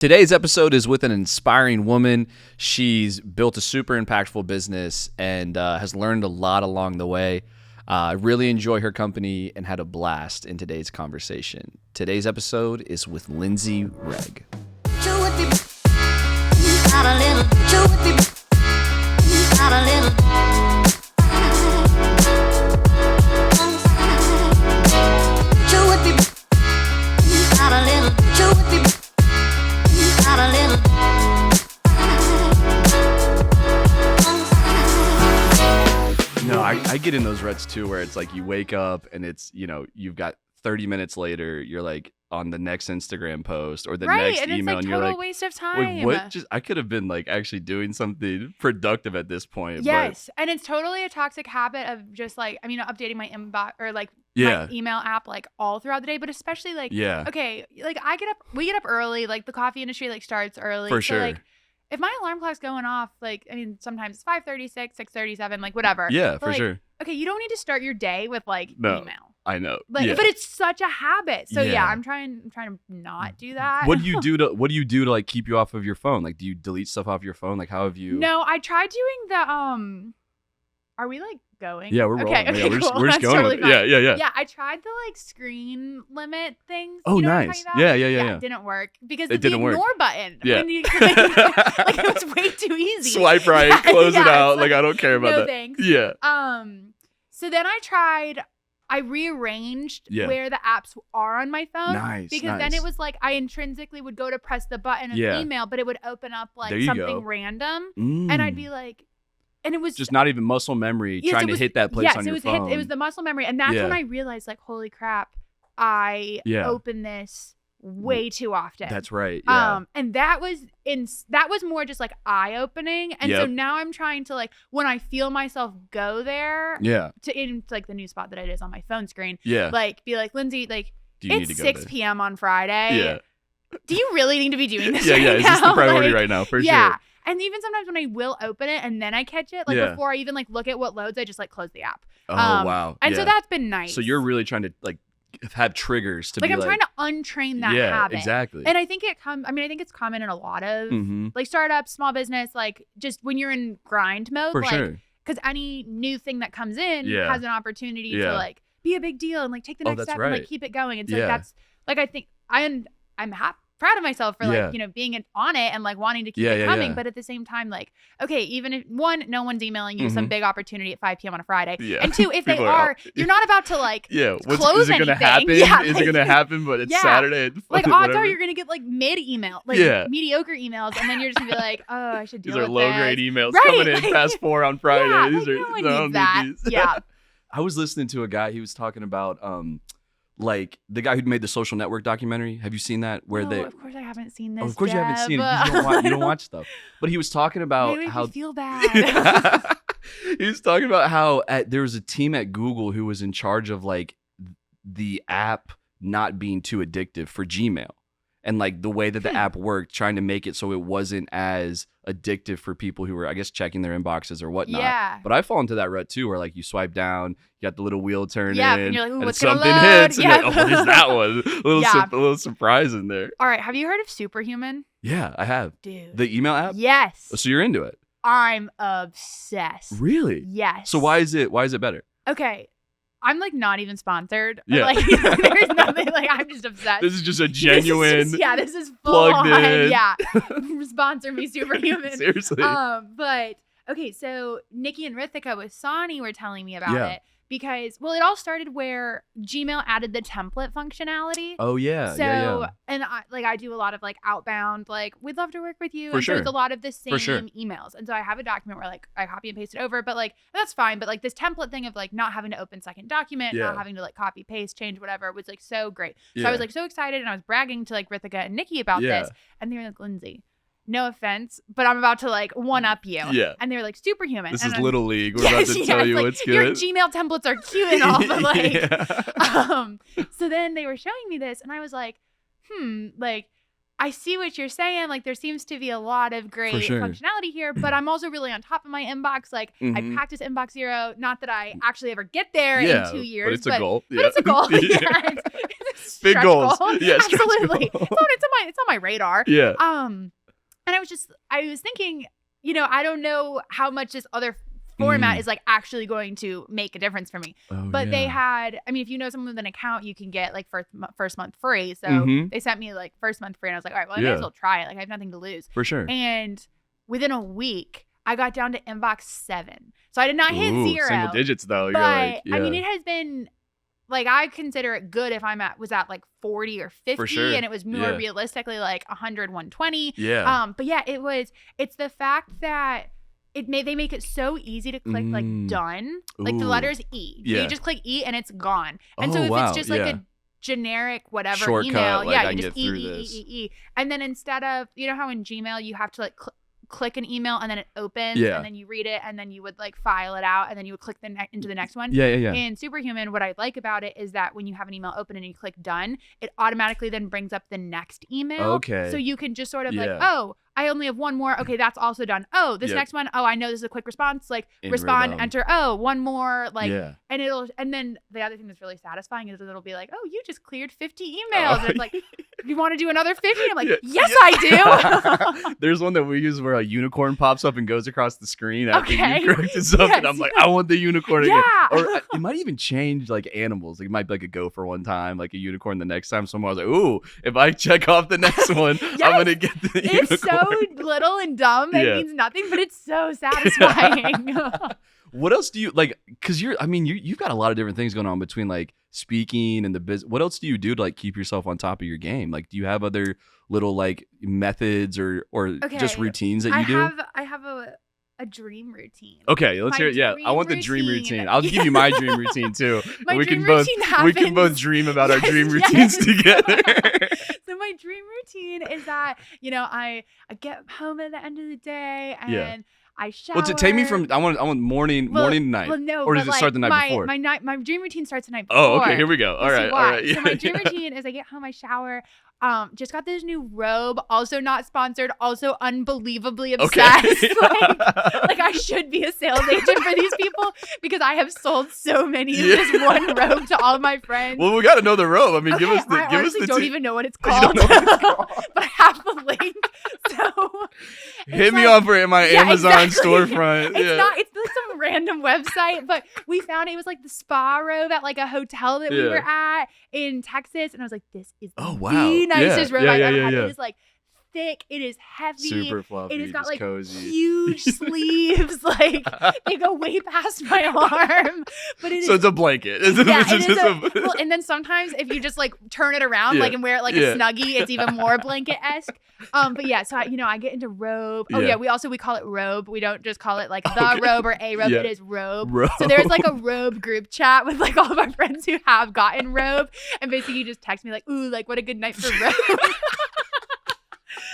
Today's episode is with an inspiring woman. She's built a super impactful business and has learned a lot along the way. I really enjoy her company and had a blast in today's conversation. Today's episode is with Lindsay Wrege. I get in those ruts too where it's like you wake up and it's, you've got 30 minutes later, you're like on the next Instagram post or the next and email it's and you're like, waste of time. Like, what? I could have been like actually doing something productive at this point. Yes. And it's totally a toxic habit of just like, updating my inbox or like my email app like all throughout the day, but especially like, okay, like we get up early, like the coffee industry like starts early. For sure. Like, if my alarm clock's going off, like, sometimes it's 5:36, 6:37, like whatever. Yeah, but for sure. Okay, you don't need to start your day with like email. I know. Like, but it's such a habit. So I'm trying to not do that. What do you do to like keep you off of your phone? Like, do you delete stuff off your phone? Like, how have you? No, I tried doing the Are we like going? Yeah, we're rolling. Okay, cool. We're just That's going. Totally with it. Yeah. Yeah, I tried the like screen limit things. Oh, you know nice. What I'm talking about? Yeah. It didn't work because It the didn't work. ignore button. Yeah. When you, like it was way too easy. Swipe right, close it out. Like I don't care about that. Thanks. Yeah. So then I rearranged where the apps are on my phone. Nice. Because then it was like I intrinsically would go to press the button of email, but it would open up like something random. And I'd be like, and it was just not even muscle memory trying to hit that place on your phone. It was the muscle memory. And that's when I realized like, holy crap, I open this way too often. That's right. Yeah. And that was more just like eye-opening. And so now I'm trying to like when I feel myself go there into like the new spot that it is on my phone screen. Yeah. Like be like, Lindsay, like it's 6 p.m. on Friday. Yeah. Do you really need to be doing this? Is this the priority right now? For sure. And even sometimes when I will open it and then I catch it, like before I even like look at what loads, I just like close the app. Oh, wow. And so that's been nice. So you're really trying to like have triggers to like be I'm trying to untrain that habit. Exactly. And I think I think it's common in a lot of like startups, small business, like just when you're in grind mode. For like, sure. Because any new thing that comes in has an opportunity to like be a big deal and like take the next step and like keep it going. And so that's like I think I'm proud of myself for like being on it and like wanting to keep it coming, but at the same time like okay, even if one, no one's emailing you some big opportunity at 5 p.m. on a Friday, and two, if they are, you're not about to like close is it gonna happen? Is it gonna happen? But it's Saturday. Like odds are you're gonna get like mid email, like mediocre emails, and then you're just gonna be like, oh, I should deal with this. These are low grade emails coming in past 4 on Friday. These are no one needs that. Yeah. I was listening to a guy. He was talking about like the guy who made the Social Network documentary. Have you seen that? Where of course I haven't seen this. Of course you haven't seen it. You don't watch stuff. But he was talking about how I feel bad. He was talking about how there was a team at Google who was in charge of like the app not being too addictive for Gmail. And like the way that the app worked, trying to make it so it wasn't as addictive for people who were, I guess, checking their inboxes or whatnot. Yeah. But I fall into that rut too, where like you swipe down, you got the little wheel turning, and you're like, ooh, and what's something gonna load? hits, and you're like, oh, what is that one? A little surprise in there. All right, have you heard of Superhuman? Yeah, I have. Dude. The email app? Yes. Oh, so you're into it? I'm obsessed. Really? Yes. So why is it better? Okay. I'm like not even sponsored. Yeah. Like there's nothing, like I'm just obsessed. This is just a genuine this is full plugged on. in. Yeah. Sponsor me, Superhuman. Seriously. But okay, so Nikki and Rithika with Sani were telling me about it. Because, it all started where Gmail added the template functionality. Oh, yeah. So, and I do a lot of like outbound, like, we'd love to work with you. For sure. So it's a lot of the same emails. And so I have a document where like I copy and paste it over, but like, that's fine. But like this template thing of like not having to open second document, not having to like copy, paste, change, whatever was like so great. So I was like so excited and I was bragging to like Rithika and Nikki about this. And they were like, Lindsay, no offense, but I'm about to like one up you. Yeah. And they're like Superhuman. This is Little League. We're about to tell you like, what's good. Your Gmail templates are cute and all, but like, so then they were showing me this and I was like, like, I see what you're saying. Like, there seems to be a lot of great functionality here, but I'm also really on top of my inbox. Like, I practice inbox zero. Not that I actually ever get there in 2 years. But it's a goal. But it's a goal. It's big goals. Goal. Yeah, absolutely. It's on my radar. Yeah. And I was thinking, I don't know how much this other format is like actually going to make a difference for me. But they had, I mean, if you know someone with an account, you can get like first month free. So they sent me like first month free, and I was like, all right, well, I might as well try it. Like, I have nothing to lose. For sure. And within a week, I got down to inbox 7. So I did not hit 0. Single digits though. But I mean, it has been like, I consider it good if was at like 40 or 50, for sure. And it was more realistically like 100, 120. Yeah. But yeah, it's the fact that they make it so easy to click like done, like the letters E. So you just click E and it's gone. And so if it's just like a generic whatever shortcut, email, like, you just E. And then instead of, how in Gmail you have to like click an email and then it opens and then you read it and then you would like file it out and then you would click into the next one. Yeah. In Superhuman, what I like about it is that when you have an email open and you click done, it automatically then brings up the next email. Okay. So you can just sort of like, oh, I only have one more. Okay, that's also done. Oh, this next one. Oh, I know this is a quick response. Like respond, enter. Oh, one more. Like, and then the other thing that's really satisfying is it'll be like, oh, you just cleared 50 emails. And it's like, you want to do another 50? I'm like, yes, I do. There's one that we use where a unicorn pops up and goes across the screen after you corrected something. Yes, I'm like, I want the unicorn again. Or it might even change like animals. Like, it might be like a gopher one time, like a unicorn the next time. Someone was like, ooh, if I check off the next one, I'm going to get the unicorn. It's so little and dumb. It means nothing, but it's so satisfying. What else do you like? Because you've got a lot of different things going on between like speaking and the business. What else do you do to like keep yourself on top of your game? Like, do you have other little like methods or just routines that you do? I have a dream routine. Okay, let's hear it. Yeah, I want the dream routine. I'll give you my dream routine too. We can both dream about our dream routines together. So my dream routine is that, I get home at the end of the day and I shower. Well, to take me from I want morning to night. Well, no, or does it start the night before? My dream routine starts the night before. Oh, okay, here we go. All right. So my dream routine is I get home, I shower. Just got this new robe, also not sponsored, also unbelievably obsessed. Okay. like I should be a sales agent for these people because I have sold so many of this one robe to all of my friends. Well, we got to know the robe. I mean, give us the. I honestly don't even know what it's called, but I have the link. So hit me up for my Amazon storefront. It's like some random website, but we found it was like the spa robe at like a hotel that we were at in Texas, and I was like, this is the nicest robe I've ever had. It is like thick, it is heavy, super fluffy, it has got like cozy, huge sleeves, like they go way past my arm. But it's a blanket. Well, and then sometimes if you just like turn it around like and wear it like a snuggie, it's even more blanket-esque. But yeah, so I get into robe. Oh yeah, we call it robe. We don't just call it like the robe or a robe. It is robe. So there's like a robe group chat with like all of our friends who have gotten robe, and basically you just text me like, ooh, like what a good night for robe.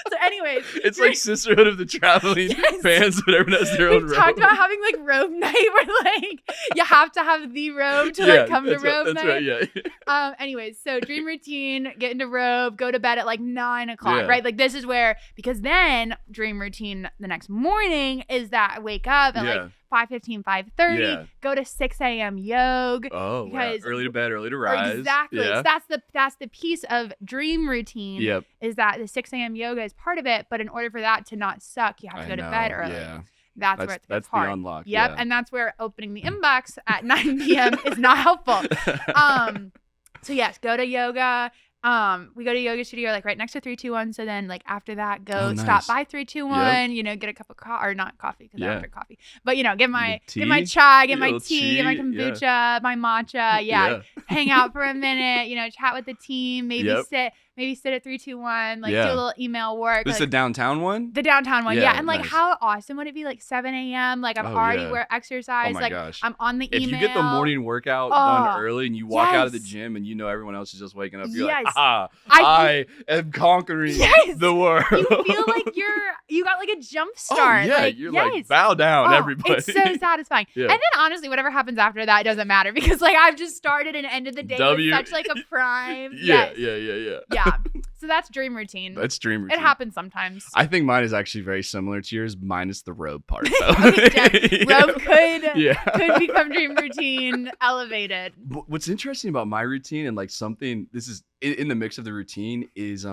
So anyways, it's like sisterhood of the traveling fans, but everyone has their own robe. We talked about having like robe night where like you have to have the robe to like come to robe night. That's right, yeah. Anyways, so dream routine, get into robe, go to bed at like 9 o'clock, right? Like this is where, because then dream routine the next morning is that I wake up at like 5:15, 5:30, go to 6 a.m. yoga. Oh, wow. Early to bed, early to rise. Exactly. So that's the piece of dream routine is that the 6 a.m. yoga is part of it, but in order for that to not suck, you have to go to bed early. Yeah. That's where it's hard. The unlock. Yep. And that's where opening the inbox at 9 p.m. is not helpful. So yes, go to yoga. We go to yoga studio like right next to 321. So then like after that, stop by 321. Get a cup of coffee, or not coffee because I don't drink coffee. But get my chai, get my tea, get my kombucha, my matcha. Hang out for a minute. Chat with the team. Maybe sit at 321. Like do a little email work. This is the downtown one. The downtown one, yeah. And like how awesome would it be? Like 7 a.m. Like I'm already exercise. Oh my gosh. I'm on the email. If you get the morning workout done early and you walk out of the gym and everyone else is just waking up, you're like, I am conquering the world. You feel like you got like a jump start. Oh, yeah, you're like, bow down, everybody. It's so satisfying. And then honestly, whatever happens after that doesn't matter because like I've just started and ended the day with such like a prime. Yeah. Yeah. So that's dream routine. That's dream routine. It happens sometimes. I think mine is actually very similar to yours, minus the robe part, though. Robe could become dream routine elevated. What's interesting about my routine and like something, this is in the mix of the routine, is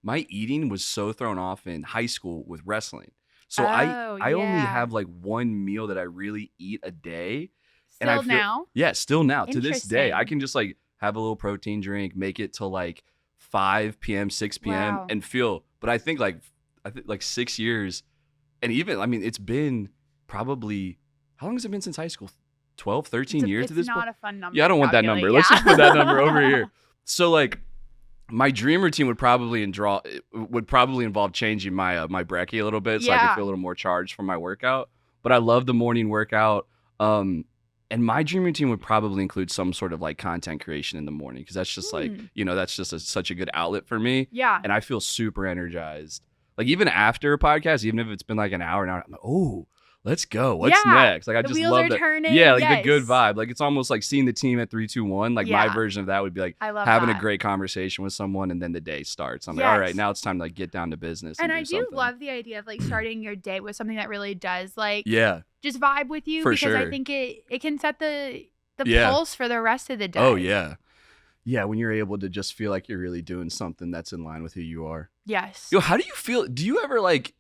my eating was so thrown off in high school with wrestling. So I only have like one meal that I really eat a day. Still now? Yeah, still now. To this day, I can just like have a little protein drink, make it till like 5 p.m., 6 p.m. and feel. But I think like 6 years, and even, I mean, it's been probably, how long has it been since high school? 12, 13 years at this point? It's not a fun number. Yeah, I don't want that number. Yeah. Let's just put that number over here. So like, my dream routine would probably involve changing my my brekkie a little bit so I can feel a little more charged from my workout. But I love the morning workout. And my dream routine would probably include some sort of like content creation in the morning, because that's just like, that's just such a good outlet for me. Yeah. And I feel super energized. Like even after a podcast, even if it's been like an hour, I'm like, oh, let's go. What's next? Like I just love that. Turning. Yeah, like the good vibe. Like it's almost like seeing the team at 3, 2, 1. Like my version of that would be like having a great conversation with someone, and then the day starts. I'm like, all right, now it's time to like get down to business. And I do love the idea of like starting your day with something that really does like just vibe with you, because I think it can set the pulse for the rest of the day. Oh yeah. Yeah, when you're able to just feel like you're really doing something that's in line with who you are. Yes. How do you feel? Do you ever like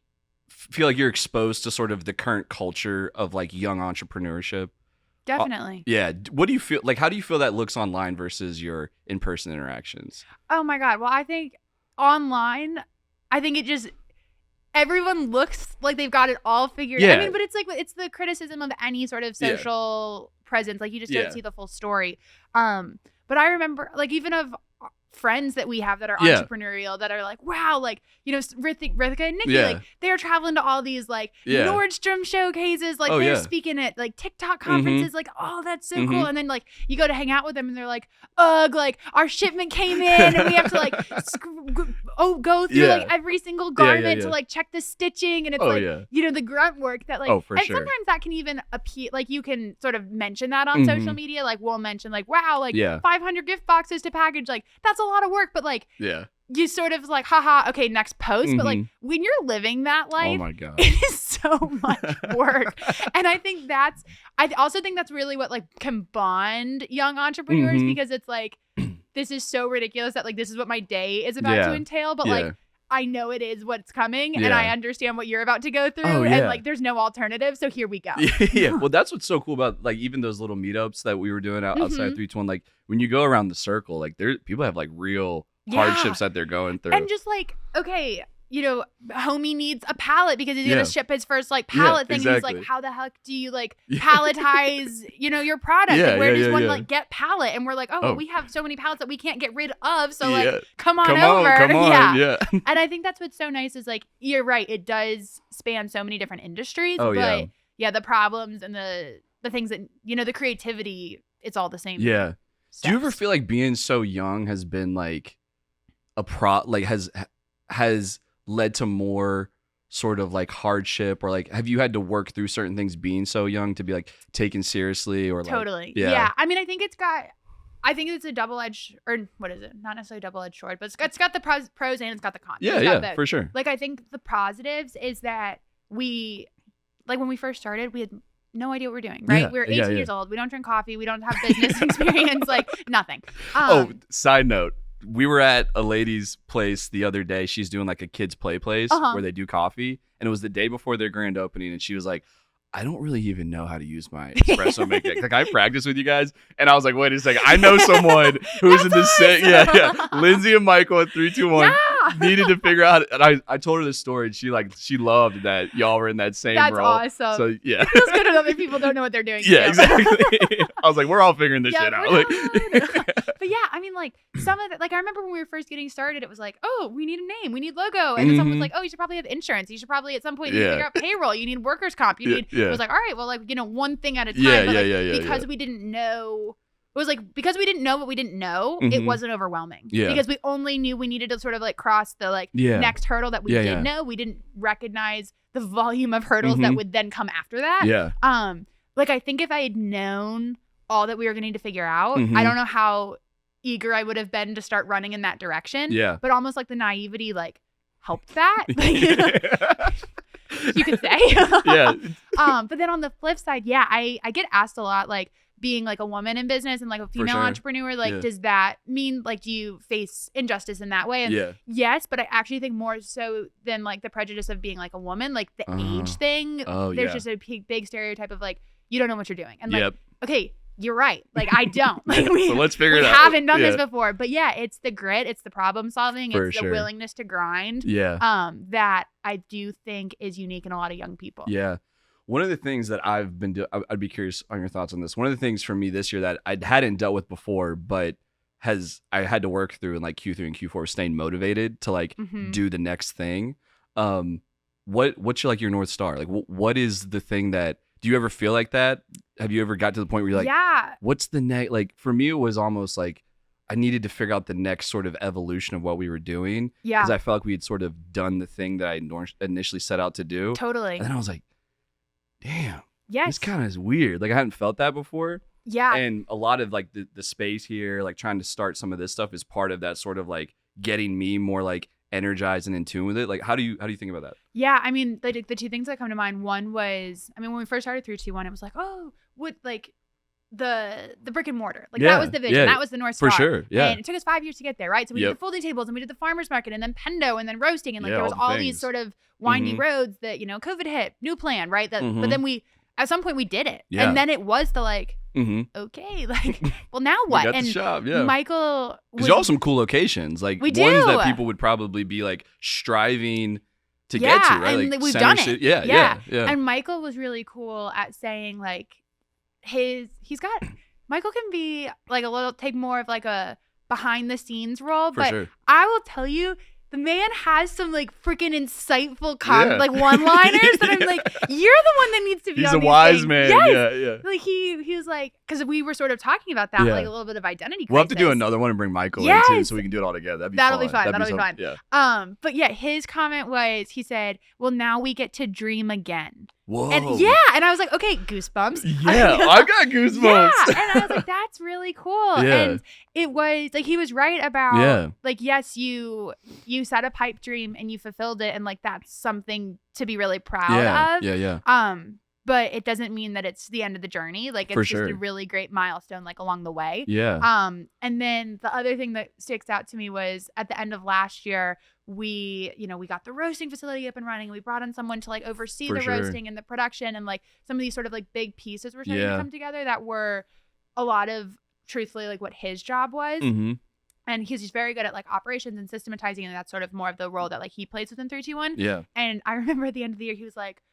feel like you're exposed to sort of the current culture of like young entrepreneurship? Definitely. Yeah. What do you feel like? How do you feel that looks online versus your in-person interactions? Oh my God. Well, I think online, it just, everyone looks like they've got it all figured out. I mean, but it's like, it's the criticism of any sort of social presence. Like you just don't see the full story. But I remember like even of friends that we have that are entrepreneurial that are like, wow, like, Rithika and Nikki, like they're traveling to all these like Nordstrom showcases, like they're speaking at like TikTok conferences, like, oh, that's so cool. And then like you go to hang out with them and they're like, ugh, like our shipment came in and we have to like go through like every single garment to like check the stitching, and it's the grunt work that like, sometimes that can even appeal, like you can sort of mention that on social media, like we'll mention like, wow, like 500 gift boxes to package, like that's a lot of work, but like you sort of like, haha, okay, next post. But like when you're living that life, oh my God, it is so much work. And I also think that's really what like can bond young entrepreneurs, because it's like, this is so ridiculous that like this is what my day is about to entail, but like I know it is what's coming, and I understand what you're about to go through, and like there's no alternative, so here we go. Well, that's what's so cool about like even those little meetups that we were doing outside 321. Like when you go around the circle, like people have like real hardships that they're going through, and just like, okay, homie needs a pallet because he's gonna ship his first like pallet thing. Exactly. And he's like, how the heck do you like palletize, your product? Like, where does one like get pallet? And we're like, oh, well, we have so many pallets that we can't get rid of. So like, come on over. Yeah. And I think that's what's so nice is like, you're right. It does span so many different industries. But the problems and the things that, the creativity, it's all the same. Yeah. Steps. Do you ever feel like being so young has been like has led to more sort of like hardship, or like have you had to work through certain things being so young to be like taken seriously, or like totally I mean, I think it's a double-edged, or what is it, not necessarily double-edged sword, but it's got the pros and it's got the cons. For sure. Like I think the positives is that we, like when we first started, we had no idea what we're doing, right? We were 18 years old, we don't drink coffee, we don't have business experience, like nothing. Side note, we were at a lady's place the other day. She's doing like a kids play place where they do coffee. And it was the day before their grand opening. And she was like, I don't really even know how to use my espresso maker. Like I practice with you guys. And I was like, wait a second. I know someone who's in the same. Lindsay and Michael at 321 needed to figure out. And I told her this story, and she loved that y'all were in that same role. That's awesome. So yeah. It feels good when other people don't know what they're doing. Yeah, exactly. I was like, we're all figuring this shit out. Like, but yeah, I mean, like some of the, like I remember when we were first getting started, it was like, oh, we need a name, we need logo, and then someone was like, oh, you should probably have insurance, you should probably at some point figure out payroll, you need workers comp, you need. It was like, all right, well, like one thing at a time. Because we didn't know. It was like, because we didn't know what we didn't know, it wasn't overwhelming. Yeah. Because we only knew we needed to sort of like cross the like next hurdle that we didn't know. We didn't recognize the volume of hurdles that would then come after that. Yeah. Like I think if I had known all that we were going to need to figure out, I don't know how eager I would have been to start running in that direction. Yeah. But almost like the naivety like helped that. Like, you could say. Yeah. But then on the flip side, yeah, I get asked a lot, like, being like a woman in business and like a female entrepreneur, like, does that mean, like, do you face injustice in that way? And yes, but I actually think more so than like the prejudice of being like a woman, like the age thing. There's just a big stereotype of like, you don't know what you're doing. And like, okay, you're right. Like, I don't. Like, so let's figure it out. We haven't done this before. But yeah, it's the grit, it's the problem solving, it's the willingness to grind. That I do think is unique in a lot of young people. Yeah. One of the things that I've been doing, I'd be curious on your thoughts on this. One of the things for me this year that I hadn't dealt with before, but I had to work through in like Q3 and Q4, staying motivated to like do the next thing. What's your, like, your North Star? Like, what is the thing that, do you ever feel like that? Have you ever got to the point where you're like, what's the next? Like, for me, it was almost like I needed to figure out the next sort of evolution of what we were doing. Yeah. Because I felt like we had sort of done the thing that I initially set out to do. Totally. And then I was like, damn. Yes. This kind of is weird. Like, I hadn't felt that before. Yeah. And a lot of like the space here, like trying to start some of this stuff is part of that sort of like getting me more like energized and in tune with it. Like, how do you think about that? Yeah, I mean, the two things that come to mind, one was, I mean, when we first started 321, it was like, oh, what, like the brick and mortar, like that was the vision, that was the North Star, for sure. Yeah, and it took us 5 years to get there, right? So we did the folding tables, and we did the farmers market, and then Pendo, and then roasting, and like there was all these sort of windy roads that, you know, COVID hit, new plan, right? That, but then we, at some point, we did it, and then it was the like, okay, like, well, now what? We got the shop, Michael, because y'all have some cool locations, like ones that people would probably be like striving to get to, right? And like we've done it. Yeah. And Michael was really cool at saying like Michael can be like take more of like a behind the scenes role, but I will tell you, the man has some like freaking insightful like one-liners that I'm like, you're the one that needs to be. He's on a these wise things. man. Yes. Yeah. Like he was like, because we were sort of talking about that, like a little bit of identity crisis. We'll have to do another one and bring Michael in too, so we can do it all together. That'll be fun. Yeah. But yeah, his comment was, he said, "Well, now we get to dream again." Whoa. And I was like, okay, goosebumps. Yeah, I got goosebumps. Yeah, and I was like, that's really cool. And it was like, he was right about like, yes, you set a pipe dream and you fulfilled it, and like that's something to be really proud of. Yeah. But it doesn't mean that it's the end of the journey. Like, it's just a really great milestone, like, along the way. Yeah. And then the other thing that sticks out to me was at the end of last year, we got the roasting facility up and running. We brought in someone to like oversee the roasting and the production, and like some of these sort of like big pieces were starting to come together that were a lot of, truthfully, like what his job was. And he's just very good at like operations and systematizing, and that's sort of more of the role that like he plays within 321. Yeah. And I remember at the end of the year, he was like,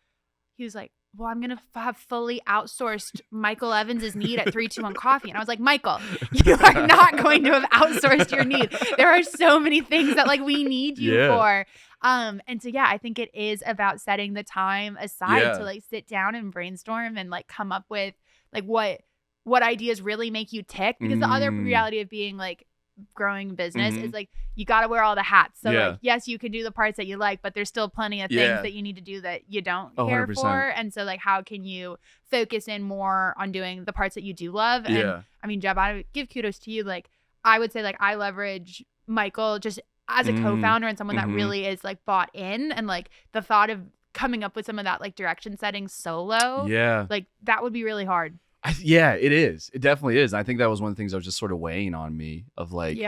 well, I'm going to have fully outsourced Michael Evans's need at 321 Coffee. And I was like, Michael, you are not going to have outsourced your need. There are so many things that like we need you for. And so, I think it is about setting the time aside to like sit down and brainstorm and like come up with like what ideas really make you tick. Because the other reality of being like growing business is like, you got to wear all the hats. So like, yes, you can do the parts that you like, but there's still plenty of things that you need to do that you don't care 100%. for. And so like, how can you focus in more on doing the parts that you do love? And I mean, Jeb, I would give kudos to you. Like, I would say like, I leverage Michael just as a co-founder and someone that really is like bought in, and like the thought of coming up with some of that like direction setting solo, like that would be really hard. It is. It definitely is. I think that was one of the things that was just sort of weighing on me of like,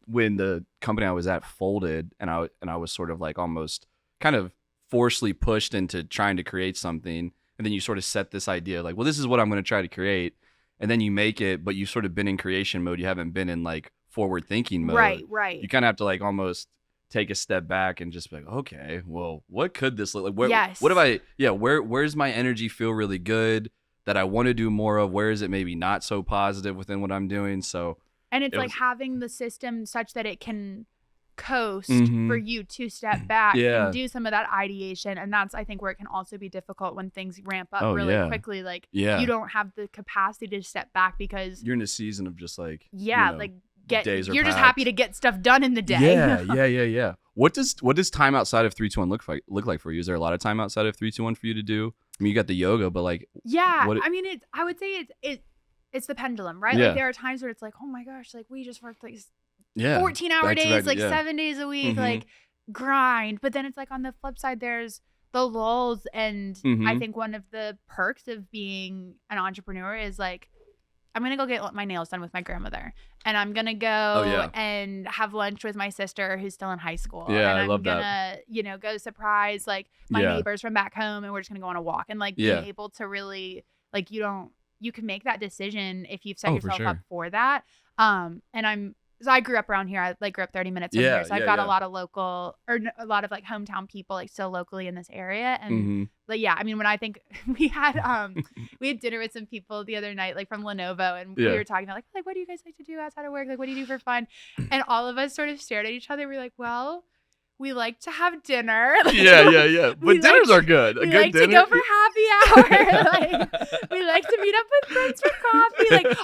when the company I was at folded, and I was sort of like almost kind of forcefully pushed into trying to create something, and then you sort of set this idea like, well, this is what I'm going to try to create, and then you make it, but you've sort of been in creation mode. You haven't been in like forward thinking mode. Right. You kind of have to like almost take a step back and just be like, okay, well, what could this look like? What if where's my energy feel really good that I want to do more of? Where is it maybe not so positive within what I'm doing? So, and it's like having the system such that it can coast for you to step back and do some of that ideation. And that's, I think, where it can also be difficult when things ramp up really quickly. Like, you don't have the capacity to step back because you're in a season of just like, you're just happy to get stuff done in the day. Yeah. What does time outside of 321 look like for you? Is there a lot of time outside of 321 for you to do? I mean, you got the yoga, but like, I mean, I would say it's the pendulum, right? Yeah. Like there are times where it's like, oh my gosh, like we just worked like 14-hour days, like 7 days a week, like grind. But then it's like on the flip side, there's the lulls. And I think one of the perks of being an entrepreneur is like, I'm going to go get my nails done with my grandmother. And I'm going to go and have lunch with my sister who's still in high school. Yeah, and I love that. I'm going to, go surprise like my neighbors from back home. And we're just going to go on a walk. And like being able to really, like you can make that decision if you've set yourself up for that. So I grew up around here. I grew up 30 minutes from here. So I've got a lot of local or a lot of like hometown people like still locally in this area. And but yeah, I mean, when I think we had dinner with some people the other night, like from Lenovo, and we were talking about like, what do you guys like to do outside of work? Like, what do you do for fun? And all of us sort of stared at each other. We're like, well, we like to have dinner. Like, yeah. But dinners are good. We like to go for happy hour. Like, we like to meet up with friends for coffee. Like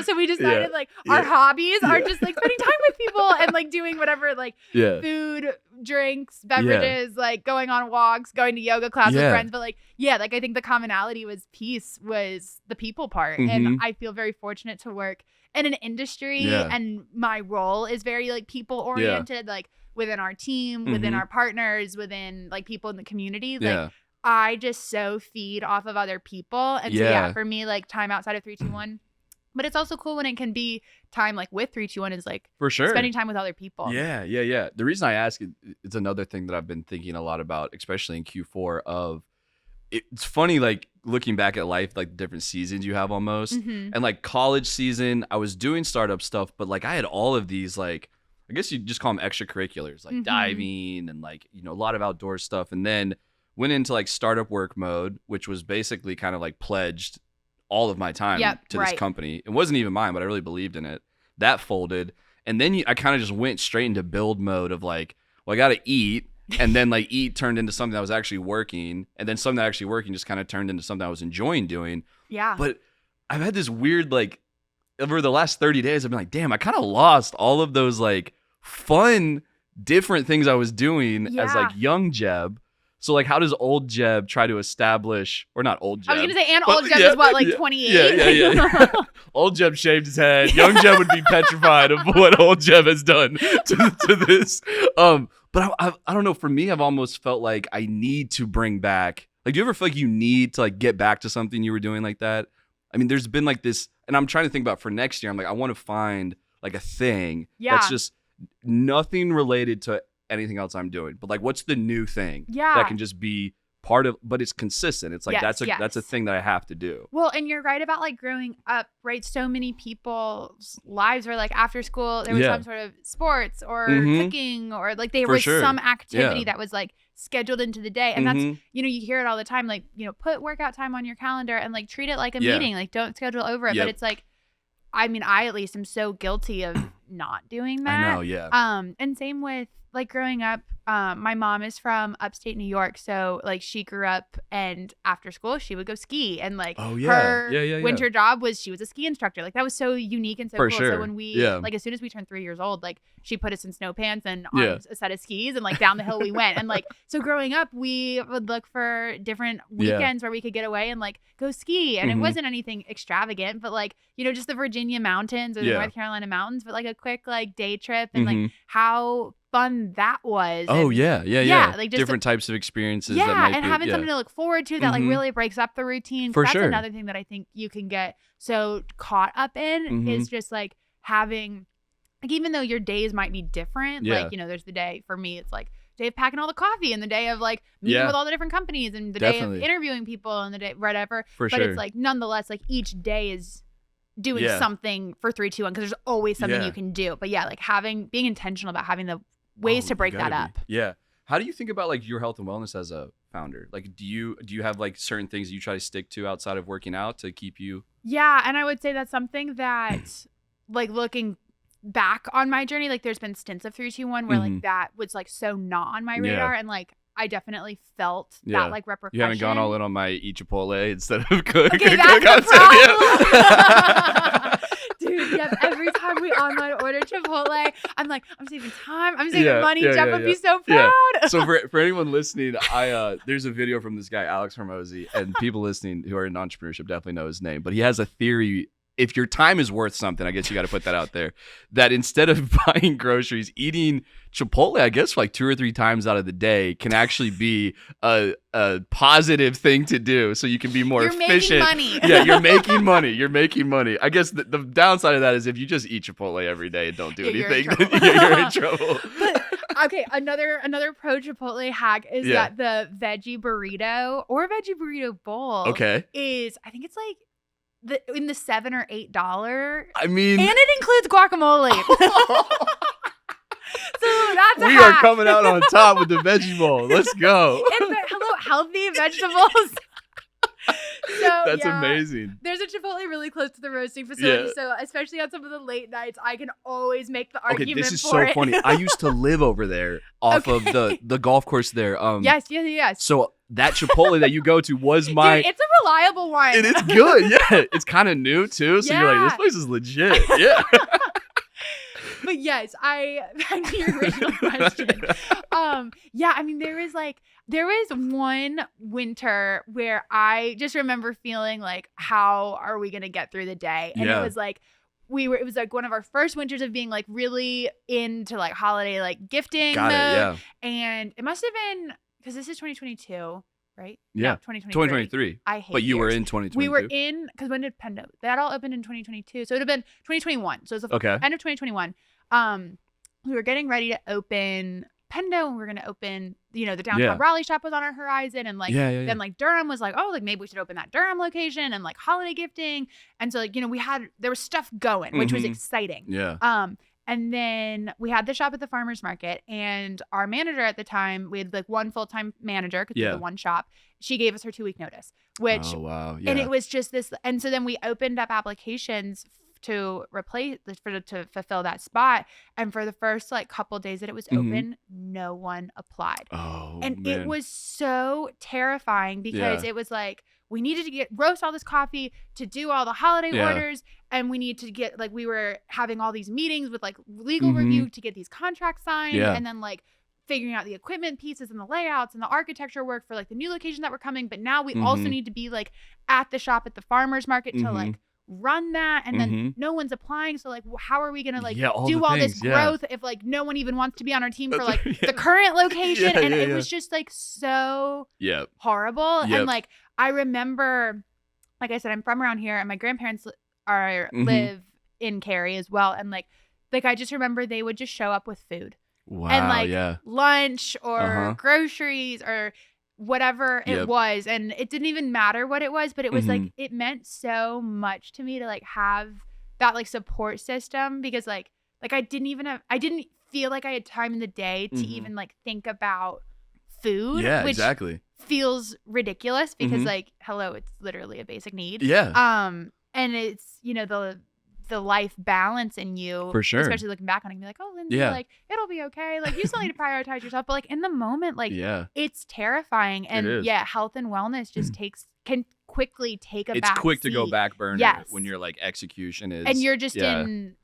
so we decided like our hobbies are just like spending time with people and like doing whatever, like food, drinks, beverages, like going on walks, going to yoga class with friends. But like I think the commonality was the people part. And I feel very fortunate to work in an industry and my role is very like people oriented, like within our team, within our partners, within like people in the community. Like I just so feed off of other people. And so for me, like time outside of 321. But it's also cool when it can be time like with 321 is like for sure spending time with other people. Yeah. The reason I ask it's another thing that I've been thinking a lot about, especially in Q4 of it's funny, like looking back at life, like different seasons you have almost. And like college season, I was doing startup stuff, but like I had all of these like, I guess you just call them extracurriculars, like diving and like, a lot of outdoor stuff. And then went into like startup work mode, which was basically kind of like pledged all of my time to this company. It wasn't even mine, but I really believed in it. That folded. And then I kind of just went straight into build mode of like, well, I got to eat. And then like eat turned into something that was actually working. And then something that actually working just kind of turned into something I was enjoying doing. Yeah. But I've had this weird, like, over the last 30 days, I've been like, damn, I kind of lost all of those like fun, different things I was doing as like young Jeb. So like, how does old Jeb try to establish, or not old Jeb? I was gonna say, and old Jeb is what, like 28? Yeah. Old Jeb shaved his head. Young Jeb would be petrified of what old Jeb has done to this. But I don't know. For me, I've almost felt like I need to bring back. Like, do you ever feel like you need to like get back to something you were doing like that? I mean, there's been like this, and I'm trying to think about for next year. I'm like, I want to find like a thing that's just nothing related to anything else I'm doing, but like, what's the new thing that can just be part of, but it's consistent. It's like, that's a thing that I have to do. Well, and you're right about like growing up, right? So many people's lives were like after school, there was some sort of sports or cooking, or like there was some activity that was like scheduled into the day. And that's, you hear it all the time, like, put workout time on your calendar and like treat it like a meeting, like don't schedule over it. But it's like, I mean, I at least am so guilty of not doing that. I know, and same with like growing up, my mom is from upstate New York, so like she grew up, and after school she would go ski, and like her winter job was she was a ski instructor. Like that was so unique and so cool. So when we like as soon as we turned 3 years old, like she put us in snow pants and on a set of skis, and like down the hill we went. And like so growing up, we would look for different weekends where we could get away and like go ski, and it wasn't anything extravagant, but like just the Virginia mountains or the North Carolina mountains, but like a quick like day trip, and like how fun that was. Oh, and, like just different types of experiences. Yeah, that might and having something to look forward to that like really breaks up the routine. For that's sure. Another thing that I think you can get so caught up in is just like having, like even though your days might be different, like there's the day for me, it's like day of packing all the coffee, and the day of like meeting with all the different companies, and the day of interviewing people, and the day whatever. But it's like nonetheless, like each day is doing something for 321 because there's always something you can do. But like being intentional about having the ways to break that up. How do you think about like your health and wellness as a founder? Like, do you have like certain things you try to stick to outside of working out to keep you? Yeah, and I would say that's something that like looking back on my journey, like there's been stints of 321 where like that was like so not on my radar, and like I definitely felt that like repercussion. You haven't gone all in on my eat Chipotle instead of cook. Okay, that's the problem. Dude, every time we online order Chipotle, I'm like, I'm saving time, I'm saving money. Jeff would be so proud. So for anyone listening, there's a video from this guy, Alex Hormozy, and people listening who are in entrepreneurship definitely know his name, but he has a theory if your time is worth something, I guess you got to put that out there, that instead of buying groceries, eating Chipotle, I guess like 2 or 3 times out of the day can actually be a positive thing to do. So you can be more efficient. You're making money. Yeah, you're making money. You're making money. I guess the downside of that is if you just eat Chipotle every day and don't do anything, you're in trouble. But, okay, another pro Chipotle hack is that the veggie burrito or veggie burrito bowl is, I think it's like, in the $7 or $8. I mean, and it includes guacamole. So that's we are coming out on top with the veggie bowl. Let's go. Hello, healthy vegetables. So, that's amazing. There's a Chipotle really close to the roasting facility, so especially on some of the late nights, I can always make the argument for it. Okay, this is so funny. I used to live over there off of the golf course there. Yes. So that Chipotle that you go to was my... Dude, it's a reliable one. It is good, yeah. It's kind of new, too, so you're like, this place is legit, yeah. But yes, back to your original question. I mean, there was one winter where I just remember feeling like, how are we gonna get through the day? And it was like it was like one of our first winters of being like really into like holiday like gifting mode. And it must have been because this is 2022. Right? Yeah. No, 2023. I hate But you years. were in 2022. We were in, because when did Pendo? That all opened in 2022. So it would have been 2021. So it was the end of 2021. We were getting ready to open Pendo, and we were going to open, the downtown Raleigh shop was on our horizon. And like, then like Durham was like, oh, like maybe we should open that Durham location and like holiday gifting. And so like, there was stuff going, which was exciting. Yeah. And then we had the shop at the farmer's market, and our manager at the time, we had like one full-time manager because we had the one shop. She gave us her 2-week notice, which, and it was just this. And so then we opened up applications to to fulfill that spot. And for the first like couple days that it was open, no one applied. Oh, and it was so terrifying because it was like, we needed to roast all this coffee to do all the holiday orders. And we need to get, like, we were having all these meetings with like legal review to get these contracts signed. And then like figuring out the equipment pieces and the layouts and the architecture work for like the new location that were coming. But now we also need to be like at the shop at the farmer's market to like run that. And then no one's applying. So like, how are we going to like do all this growth if like no one even wants to be on our team for like the current location? And it was just like so horrible. And like, I remember, like I said, I'm from around here and my grandparents live in Cary as well. And like I just remember they would just show up with food. Wow. And like lunch or groceries or whatever it was. And it didn't even matter what it was, but it was like, it meant so much to me to like have that like support system, because like I didn't feel like I had time in the day to even like think about food. Yeah, which exactly. feels ridiculous because like, hello, it's literally a basic need. Yeah. And it's, the life balance in you, for sure, especially looking back on it and be like, oh, Lindsay, like it'll be okay. Like you still need to prioritize yourself. But like in the moment, like it's terrifying. And health and wellness just can quickly take a back It's quick seat. To go back burner when you're like execution is, and you're just you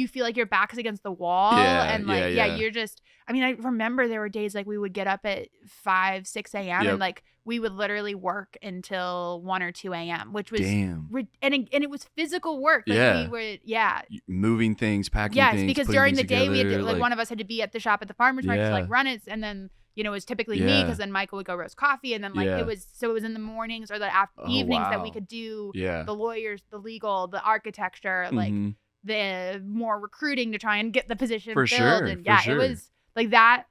feel like your back is against the wall. And like, you're just, I mean, I remember there were days like we would get up at 5, 6 a.m. and like we would literally work until 1 or 2 a.m., which was and it was physical work. Like we were moving things, packing things. Yes, because during the day we had to, like one of us had to be at the shop at the farmer's market to like run it, and then it was typically me, because then Michael would go roast coffee, and then like it was in the mornings or the evenings that we could do the lawyers, the legal, the architecture, like the more recruiting to try and get the position filled. And it was like that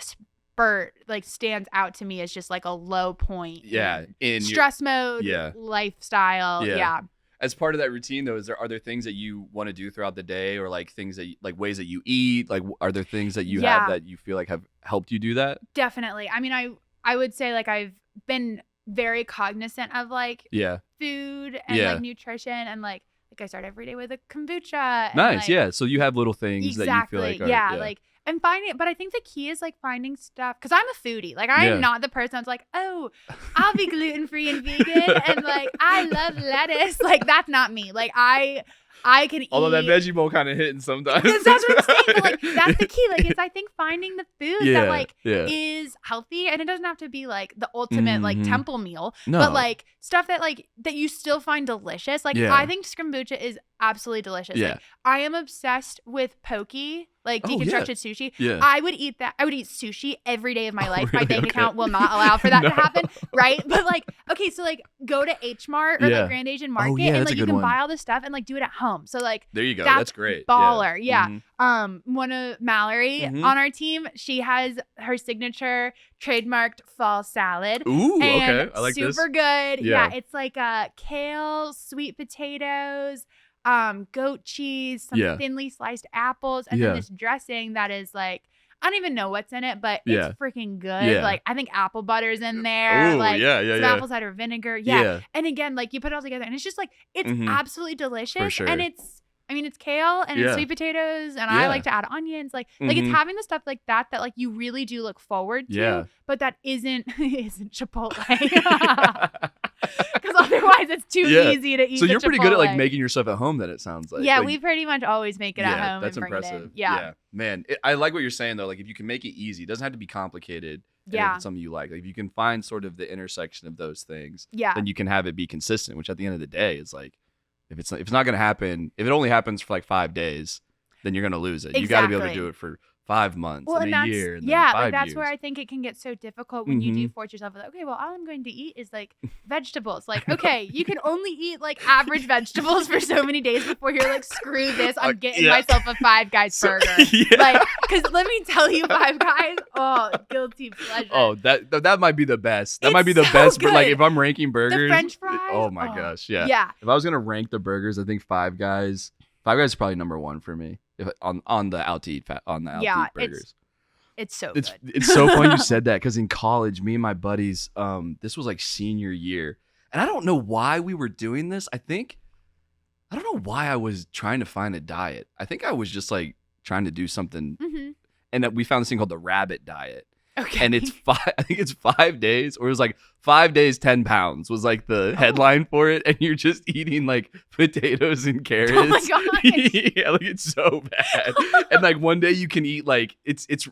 spurt like stands out to me as just like a low point. In stress mode, lifestyle. As part of that routine, though, are there things that you want to do throughout the day, or like things that like ways that you eat? Like, are there things that you have that you feel like have helped you do that? Definitely. I mean, I would say like I've been very cognizant of like food and like nutrition, and like I start every day with a kombucha. Nice. So you have little things that you feel like are, And finding, but I think the key is like finding stuff, because I'm a foodie. Like I am not the person that's like, oh, I'll be gluten-free and vegan and like I love lettuce. Like that's not me. Like I can eat. Although that veggie bowl kind of hitting sometimes. That's what I'm saying. But like that's the key. Like it's I think finding the food that like is healthy, and it doesn't have to be like the ultimate like temple meal, but like stuff that like that you still find delicious. Like I think kombucha is absolutely delicious. Like I am obsessed with poke, like deconstructed sushi. Yeah. I would eat that. I would eat sushi every day of my life. Really? My bank account will not allow for that to happen, right? But like, okay, so like go to H Mart or the Grand Asian Market, and like you can buy all this stuff and like do it at home. So like there you go. That's great. Baller. Yeah. One of Mallory on our team, she has her signature trademarked fall salad. Ooh, and okay. I like this. Super good. Yeah. It's like kale, sweet potatoes, goat cheese, some thinly sliced apples, and then this dressing that is like, I don't even know what's in it, but it's freaking good. Yeah. Like I think apple butter's in there. Ooh, like some apple cider vinegar. Yeah. And again, like you put it all together and it's just like, it's absolutely delicious. For sure. And it's kale and it's sweet potatoes, and I like to add onions. Like it's having the stuff like that like you really do look forward to, but that isn't Chipotle. Because otherwise it's too easy to eat. So you're pretty good at like Chipotle. making your stuff at home then, it sounds like. Yeah, like, we pretty much always make it at home. That's and bring impressive. It in. Yeah. Man, I like what you're saying though. Like if you can make it easy, it doesn't have to be complicated. If it's something you like if you can find sort of the intersection of those things, then you can have it be consistent, which at the end of the day is like, if it's not going to happen, if it only happens for like 5 days, then you're going to lose it. Exactly. You got to be able to do it for 5 months and a year. And then 5 like that's years. where I think it can get so difficult when you do force yourself like, okay, well, all I'm going to eat is like vegetables. Like, okay, you can only eat like average vegetables for so many days before you're like, screw this, I'm getting myself a Five Guys burger. Like, because let me tell you, Five Guys, guilty pleasure. Oh, that might be the best. That might be the best. But like, if I'm ranking burgers, the French fries. Oh my gosh, yeah. If I was gonna rank the burgers, I think Five Guys is probably number 1 for me. If on the out to eat burgers. It's so good. It's so funny you said that, because in college, me and my buddies, this was like senior year, and I don't know why we were doing this. I don't know why I was trying to find a diet. I think I was just like trying to do something, and that we found this thing called the rabbit diet. Okay. And I think it's 5 days, or it was like 5 days, 10 pounds was like the headline for it. And you're just eating like potatoes and carrots. Oh my gosh. Yeah, like it's so bad. And like one day you can eat like,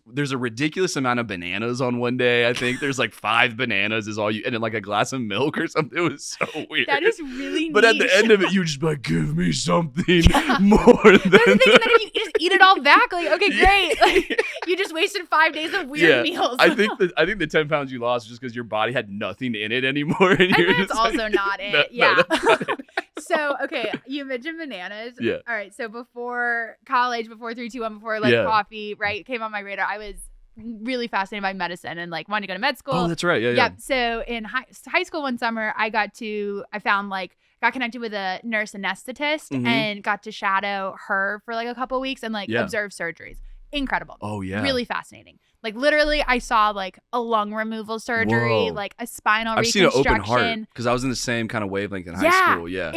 there's a ridiculous amount of bananas on one day. I think there's like 5 bananas is all you, and then like a glass of milk or something. It was so weird. That is really But at the end of it, you just be like, give me something more than That's the thing, and then if you just eat it all back, like, okay, great. Like, you just wasted 5 days of weird meals. I think the 10 pounds you lost was just because your body had nothing in it anymore. And that's also like, not it. No, that's not it. So, okay, you mentioned bananas. Yeah. All right, so before college, before 3-2-1, before like coffee, right, came on my radar, I was really fascinated by medicine and like wanted to go to med school. Oh, that's right. Yeah. So in high school one summer, I got connected with a nurse anesthetist and got to shadow her for like a couple weeks and like observe surgeries. Incredible. Oh yeah. Really fascinating. Like literally I saw like a lung removal surgery, like a spinal reconstruction. I've seen an open heart because I was in the same kind of wavelength in high school. Yeah.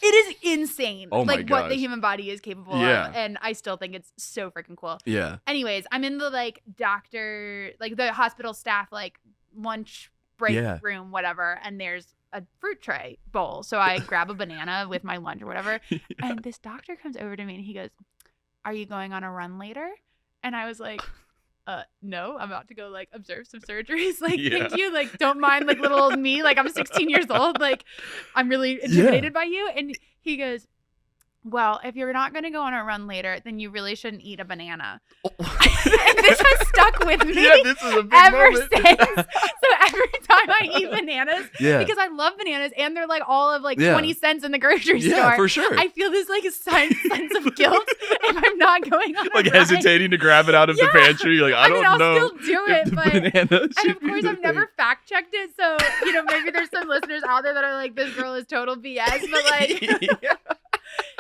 It is insane. Oh my like what the human body is capable of. And I still think it's so freaking cool. Yeah. Anyways, I'm in the like doctor, like the hospital staff, like lunch break room, whatever. And there's a fruit tray bowl. So I grab a banana with my lunch or whatever. And this doctor comes over to me and he goes, "Are you going on a run later?" And I was like, no, I'm about to go like observe some surgeries. Like, thank you. Like, don't mind like little old me. Like, I'm 16 years old. Like, I'm really intimidated by you. And he goes, "Well, if you're not going to go on a run later, then you really shouldn't eat a banana." And this has stuck with me this is a big ever moment. since. So every time I eat bananas, because I love bananas and they're like all of like 20 cents in the grocery store. Yeah, for sure. I feel this like sense of guilt if I'm not going on like a run. hesitating to grab it out of the pantry. You're like, I don't know. I'll still do it, but and of course I've never fact checked it. So, maybe there's some listeners out there that are like, this girl is total BS, but like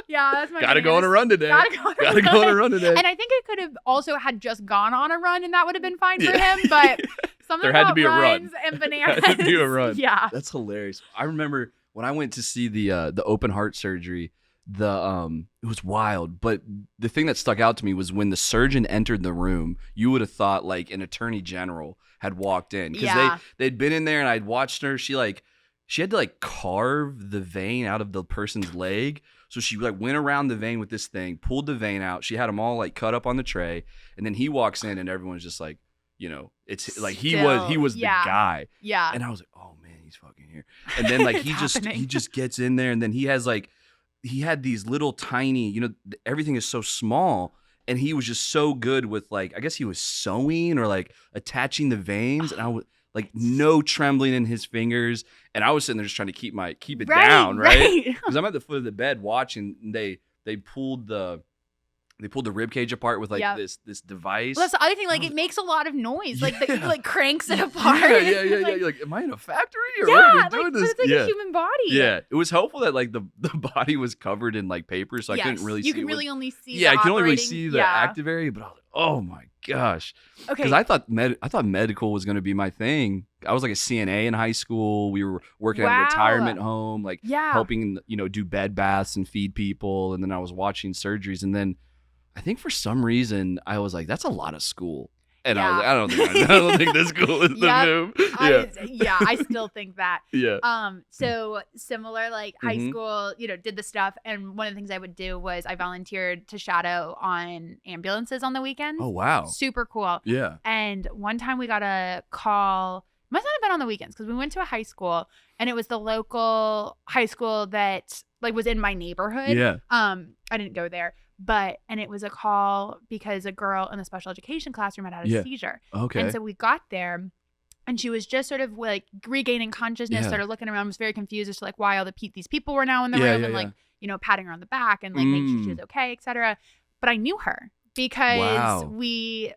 that's my Gotta go on a run today. Gotta go on a run today. And I think it could have also had just gone on a run and that would have been fine for him, but something there had about to be a run and bananas. There had to be a run. Yeah. That's hilarious. I remember when I went to see the open heart surgery, it was wild. But the thing that stuck out to me was when the surgeon entered the room, you would have thought like an attorney general had walked in, because they'd been in there, and I'd watched her. She had to like carve the vein out of the person's leg. So she like went around the vein with this thing, pulled the vein out. She had them all like cut up on the tray, and then he walks in, and everyone's just like, it's like he was the guy. Yeah. And I was like, oh man, he's fucking here. And then like he just gets in there, and then he had these little tiny, everything is so small, and he was just so good with like, I guess he was sewing or like attaching the veins, and I was like no trembling in his fingers, and I was sitting there just trying to keep it down, right? Because I'm at the foot of the bed watching. And they pulled the rib cage apart with like this device. Well, that's the other thing. Like, it makes a lot of noise. Like, it like cranks it apart. Yeah. You're like, am I in a factory or what are we doing this? It's like a human body. Yeah, it was helpful that like the body was covered in like paper, so I couldn't really see. You could really only see. Yeah, I could only really see the active area, but I was like, oh my gosh. Okay. Because I thought medical was going to be my thing. I was like a CNA in high school. We were working at a retirement home, like helping do bed baths and feed people, and then I was watching surgeries, and then I think for some reason I was like, that's a lot of school. And I was like, I don't think this school is the move. I still think that. Yeah. So similar, like high school, did the stuff. And one of the things I would do was I volunteered to shadow on ambulances on the weekends. Oh, wow. Super cool. Yeah. And one time we got a call, must not have been on the weekends, because we went to a high school, and it was the local high school that like was in my neighborhood. Yeah. I didn't go there. And it was a call because a girl in the special education classroom had a seizure. Okay. And so we got there, and she was just sort of like regaining consciousness, sort of looking around, was very confused as to like why all these people were now in the room, and like, patting her on the back and like making sure she was okay, etc. But I knew her because we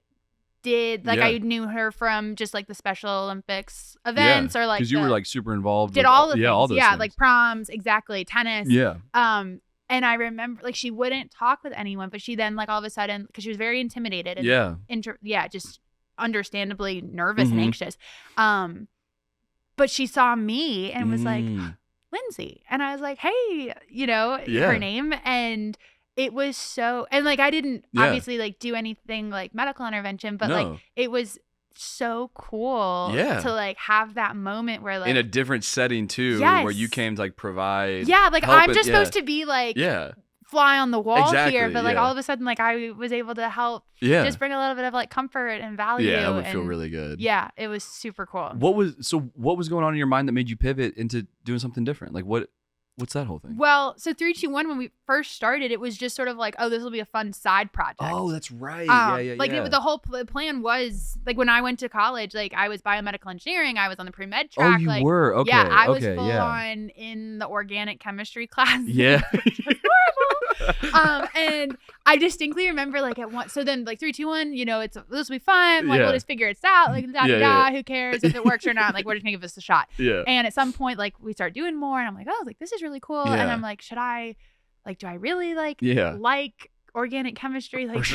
did like I knew her from just like the Special Olympics events, or like because you were like super involved. Did all the things. All those things. Like proms, exactly, tennis. Yeah. And I remember, like, she wouldn't talk with anyone, but she then, like, all of a sudden, because she was very intimidated and just understandably nervous and anxious. But she saw me and was like, Lindsay. And I was like, hey, her name. And it was so, and like, I didn't obviously like do anything like medical intervention, but like, it was so cool to like have that moment where like in a different setting too, where you came to like provide like I'm just supposed to be like fly on the wall here, but like all of a sudden like I was able to help just bring a little bit of like comfort and value. That would feel really good. It was super cool. What was going on in your mind that made you pivot into doing something different? Like what's that whole thing? Well, so 3-2-1, when we first started, it was just sort of like, oh, this will be a fun side project. Oh, that's right. The whole plan was, like, when I went to college, like, I was biomedical engineering. I was on the pre-med track. Oh, you were? Okay. Yeah, I was full on in the organic chemistry class. Yeah. Which was horrible. And I distinctly remember, like, at one, so then, like, 3-2-1, this will be fun. Like, we'll just figure it out. Like, who cares if it works or not? Like, we're just going to give this a shot. Yeah. And at some point, like, we start doing more, and I'm like, oh, like, this is really cool. And I'm like, should I, like, do I really like organic chemistry? Like,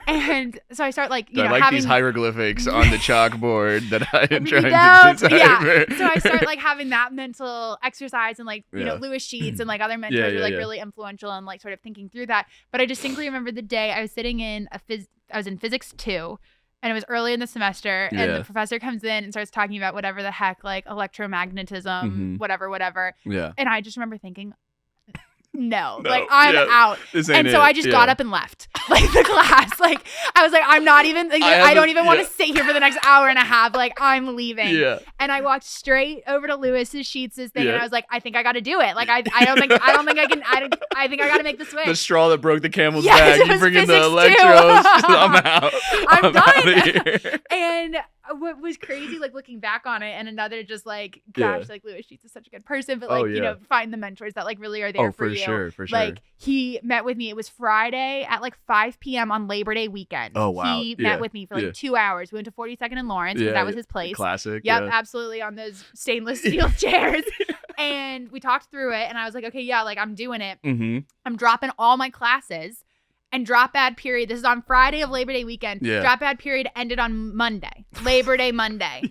and so I start like, I like having these hieroglyphics on the chalkboard that I am trying to decipher. So I start like having that mental exercise, and like, Lewis Sheets and like other mentors were like really influential and like sort of thinking through that. But I distinctly remember the day I was sitting in I was in physics 2. And it was early in the semester, and the professor comes in and starts talking about whatever the heck, like electromagnetism, whatever. Yeah. And I just remember thinking, no, like I'm out. And so I just got up and left like the class. Like I was like, I'm not even, like, I don't even want to sit here for the next hour and a half. Like I'm leaving. Yeah. And I walked straight over to Lewis's Sheets' thing, and I was like, I think I got to do it. Like I don't think I can. I think I got to make the switch. The straw that broke the camel's back. You bring in the electrodes. I'm out. I'm done. And what was crazy, like looking back on it, and another just like, gosh, like Lewis Sheets is such a good person, but like, find the mentors that like really are there for you. For sure. Like he met with me. It was Friday at like 5 p.m. on Labor Day weekend. Oh, wow. He met with me for like 2 hours. We went to 42nd and Lawrence because that was his place. Classic. Yep, absolutely, on those stainless steel chairs. And we talked through it, and I was like, okay, like I'm doing it. I'm dropping all my classes. And drop ad period, this is on Friday of Labor Day weekend. Drop ad period ended on Monday, Labor Day Monday.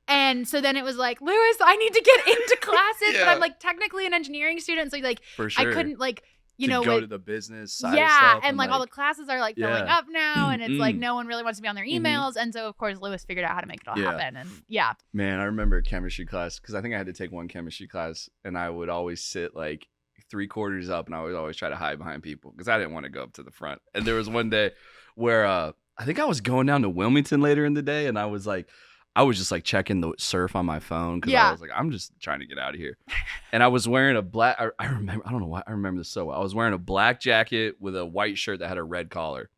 And so then it was like, Lewis, I need to get into classes, but I'm like technically an engineering student. So like, for sure. I couldn't like you know, go to the business side of stuff. And like all the classes are like filling up now, and it's like no one really wants to be on their emails, and so of course Lewis figured out how to make it all happen. And man, I remember chemistry class because I think I had to take one chemistry class, and I would always sit like 3/4 up, and I would always try to hide behind people because I didn't want to go up to the front. And there was one day where I think I was going down to Wilmington later in the day, and I was just like checking the surf on my phone because I was like, I'm just trying to get out of here. And I was wearing a black, I remember, I don't know why I remember this so well. I was wearing a black jacket with a white shirt that had a red collar.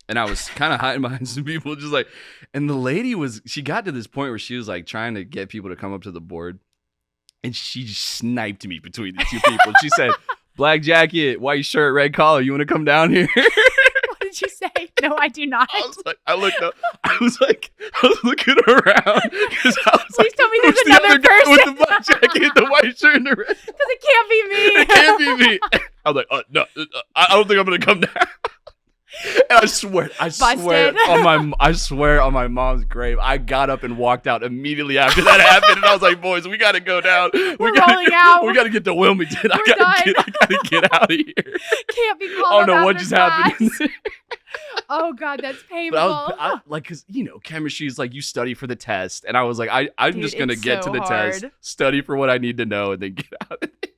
And I was kind of hiding behind some people, just like, and the lady she got to this point where she was like trying to get people to come up to the board. And she just sniped me between the two people. She said, black jacket, white shirt, red collar. You want to come down here? What did you say? No, I do not. I looked up. I was looking around. Please tell me there's another person with the black jacket, the white shirt, and the red. Because it can't be me. It can't be me. I was like, no, I don't think I'm going to come down. And I swear on my mom's grave, I got up and walked out immediately after that happened, and I was like, "Boys, we got to go down. We got to get to Wilmington. I got to get out of here. Can't be called. I don't know what just happened." Oh God, that's painful. I like, because chemistry is like you study for the test, and I was like, I'm just gonna get to the test, study for what I need to know, and then get out of there.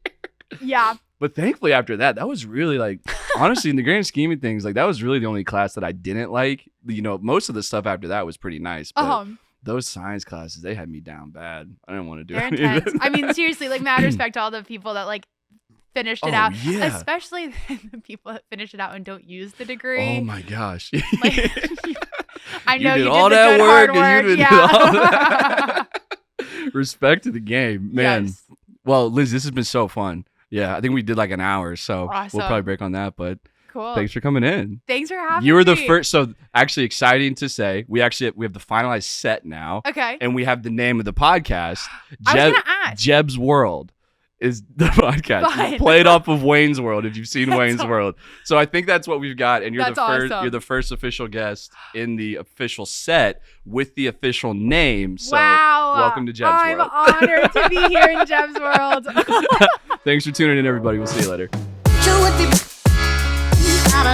Yeah. But thankfully after that was really like, honestly, in the grand scheme of things, like that was really the only class that I didn't like. Most of the stuff after that was pretty nice. But those science classes, they had me down bad. I didn't want to do it. I mean, seriously, like mad respect to all the people that like finished it out. Yeah. Especially the people that finish it out and don't use the degree. Oh my gosh. I know you did all that work. And you did all that. Respect to the game, man. Yes. Well, Liz, this has been so fun. Yeah, I think we did like an hour, so awesome. We'll probably break on that. But cool. Thanks for coming in. Thanks for having me. You were the first. So actually exciting to say, we have the finalized set now. Okay. And we have the name of the podcast. I was gonna ask. Jeb's World is the podcast. Played off of Wayne's World, if you've seen Wayne's World. So I think that's what we've got. And you're the first official guest in the official set with the official name. So welcome to Jeb's World. I'm honored to be here in Jeb's World. Thanks for tuning in, everybody. We'll see you later. Out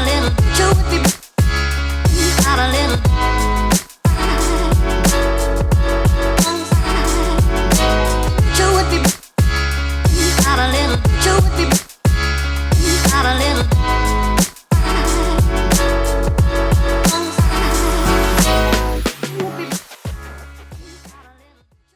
a little.